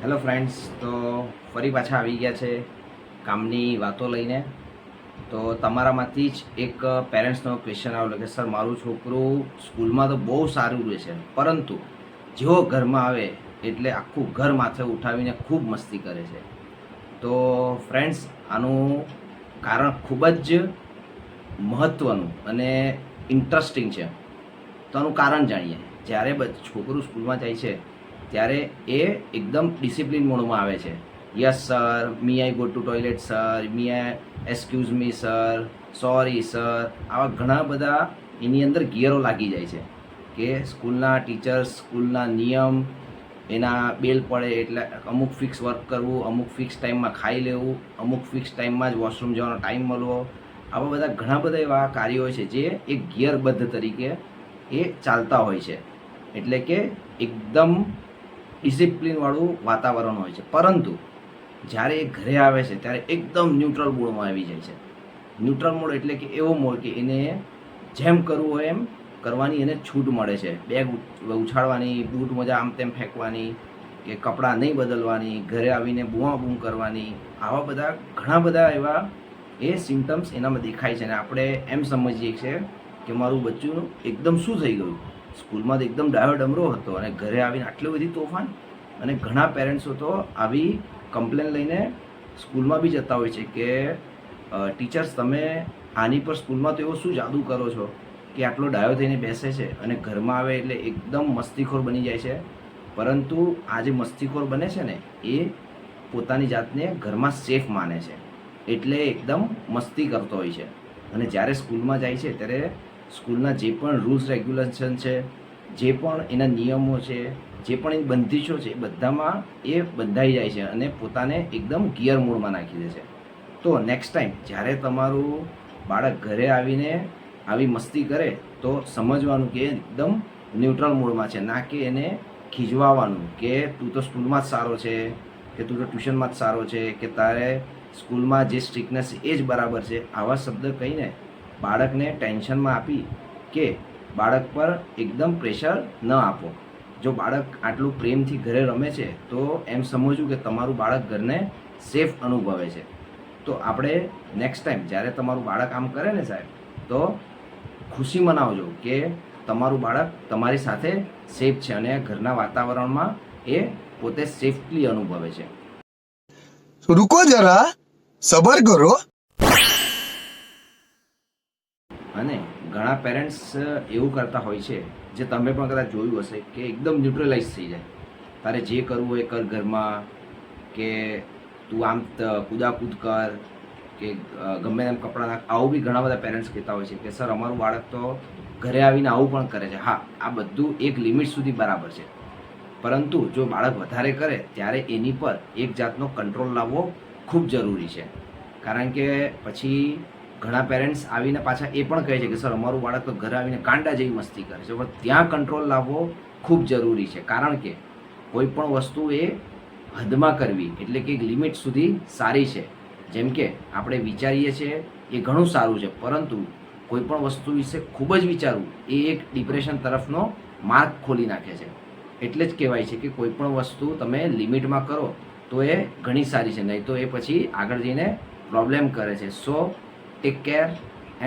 Hello friends, તો ફરી પાછા આવી ગયા છે કામની વાતો લઈને. તો તમારામાંથી જ એક પેરેન્ટ્સનો ક્વેશ્ચન આવેલો કે સર, મારું છોકરું સ્કૂલમાં તો બહુ સારું રહે છે, પરંતુ જેવો ઘરમાં આવે એટલે આખું ઘર માથે ઉઠાવીને ખૂબ મસ્તી કરે છે. તો ફ્રેન્ડ્સ, આનું કારણ ખૂબ જ મહત્ત્વનું અને ઇન્ટરેસ્ટિંગ છે. તો આનું કારણ જાણીએ. જ્યારે છોકરું સ્કૂલમાં જાય છે ત્યારે એ એકદમ ડિસિપ્લિન મોડમાં આવે છે. Yes sir, me I go to toilet sir, me I excuse me sir, sorry sir, આવા ઘણા બધા એની અંદર ગિયરો લાગી જાય છે કે સ્કૂલના ટીચર્સ, સ્કૂલના નિયમ, એના બેલ પડે એટલે અમુક ફિક્સ વર્ક કરવું, અમુક ફિક્સ ટાઈમમાં ખાઈ લેવું, અમુક ફિક્સ ટાઈમમાં જ વોશરૂમ જવાનો ટાઈમ મળવો, આવા બધા ઘણા બધા એવા કાર્યો હોય છે જે એક ગિયરબદ્ધ તરીકે એ ચાલતા હોય છે. એટલે કે એકદમ ડિસિપ્લિનવાળું વાતાવરણ હોય છે. પરંતુ જ્યારે એ ઘરે આવે છે ત્યારે એકદમ ન્યુટ્રલ મોડમાં આવી જાય છે. ન્યુટ્રલ મોડ એટલે કે એવો મોડ કે એને જેમ કરવું હોય એમ કરવાની એને છૂટ મળે છે. બેગ ઉછાળવાની, બૂટ મોજા આમ તેમ ફેંકવાની, કે કપડાં નહીં બદલવાની, ઘરે આવીને બૂમાબૂમ કરવાની, આવા બધા ઘણા બધા એવા એ સિમ્ટમ્સ એનામાં દેખાય છે. અને આપણે એમ સમજીએ છીએ કે મારું બચ્ચું એકદમ શું થઈ ગયું, સ્કૂલમાં તો એકદમ ડાયો ડમરો હતો અને ઘરે આવીને આટલી બધી તોફાન. અને ઘણા પેરેન્ટ્સો તો આવી કમ્પ્લેન લઈને સ્કૂલમાં બી જતા હોય છે કે ટીચર્સ, તમે આની પર સ્કૂલમાં તો એવો શું જાદુ કરો છો કે આટલો ડાયો થઈને બેસે છે અને ઘરમાં આવે એટલે એકદમ મસ્તીખોર બની જાય છે. પરંતુ આ જે મસ્તીખોર બને છે ને, એ પોતાની જાતને ઘરમાં સેફ માને છે, એટલે એકદમ મસ્તી કરતો હોય છે. અને જ્યારે સ્કૂલમાં જાય છે ત્યારે સ્કૂલના જે પણ રૂલ્સ રેગ્યુલેશન છે, જે પણ એના નિયમો છે, જે પણ એની બંદીશો છે, બધામાં એ બંધાઈ જાય છે અને પોતાને એકદમ ગિયર મોડમાં નાખી દે છે. તો નેક્સ્ટ ટાઈમ જ્યારે તમારું બાળક ઘરે આવીને આવી મસ્તી કરે તો સમજવાનું કે એકદમ ન્યુટ્રલ મોડમાં છે, ના કે એને ખીજવાવાનું કે તું તો સ્કૂલમાં જ સારો છે, કે તું તો ટ્યુશનમાં જ સારો છે, કે તારે સ્કૂલમાં જે સ્ટ્રિકનેસ એ જ બરાબર છે. આવા શબ્દ કહીને બાળકને ટેન્શનમાં આપી કે બાળક પર એકદમ પ્રેશર ન આપો. જો બાળક આટલું પ્રેમથી ઘરે રમે છે તો એમ સમજવું કે તમારું બાળક ઘરને સેફ અનુભવે છે. તો આપણે નેક્સ્ટ ટાઈમ જ્યારે તમારું બાળક આમ કરે ને સાહેબ, તો ખુશી મનાવજો કે તમારું બાળક તમારી સાથે સેફ છે અને ઘરના વાતાવરણમાં એ પોતે સેફલી અનુભવે છે. रुको जरा, सबर करो. અને ઘણા પેરેન્ટ્સ એવું કરતા હોય છે, જે તમે પણ કદાચ જોયું હશે, કે એકદમ ન્યુટ્રલાઇઝ થઈ જાય. તારે જે કરવું હોય કર ઘરમાં, કે તું આમ કૂદાકૂદ કર, કે ગમે તેમ કપડાં નાખ. આવું બી ઘણા બધા પેરેન્ટ્સ કહેતા હોય છે કે સર, અમારું બાળક તો ઘરે આવીને આવું પણ કરે છે. હા, આ બધું એક લિમિટ સુધી બરાબર છે, પરંતુ જો બાળક વધારે કરે ત્યારે એની પર એક જાતનો કંટ્રોલ લાવવો ખૂબ જરૂરી છે. કારણ કે પછી ઘણા પેરેન્ટ્સ આવીને પાછા એ પણ કહે છે કે સર, અમારું બાળક તો ઘરે આવીને કાંડા જેવી મસ્તી કરે છે. પણ ત્યાં કંટ્રોલ લાવવો ખૂબ જરૂરી છે, કારણ કે કોઈ પણ વસ્તુ એ હદમાં કરવી એટલે કે એક લિમિટ સુધી સારી છે. જેમ કે આપણે વિચારીએ છીએ એ ઘણું સારું છે, પરંતુ કોઈ પણ વસ્તુ વિશે ખૂબ જ વિચારવું એ એક ડિપ્રેશન તરફનો માર્ગ ખોલી નાખે છે. એટલે જ કહેવાય છે કે કોઈ પણ વસ્તુ તમે લિમિટમાં કરો તો એ ઘણી સારી છે, નહીં તો એ પછી આગળ જઈને પ્રોબ્લેમ કરે છે. સો ટેક કેર.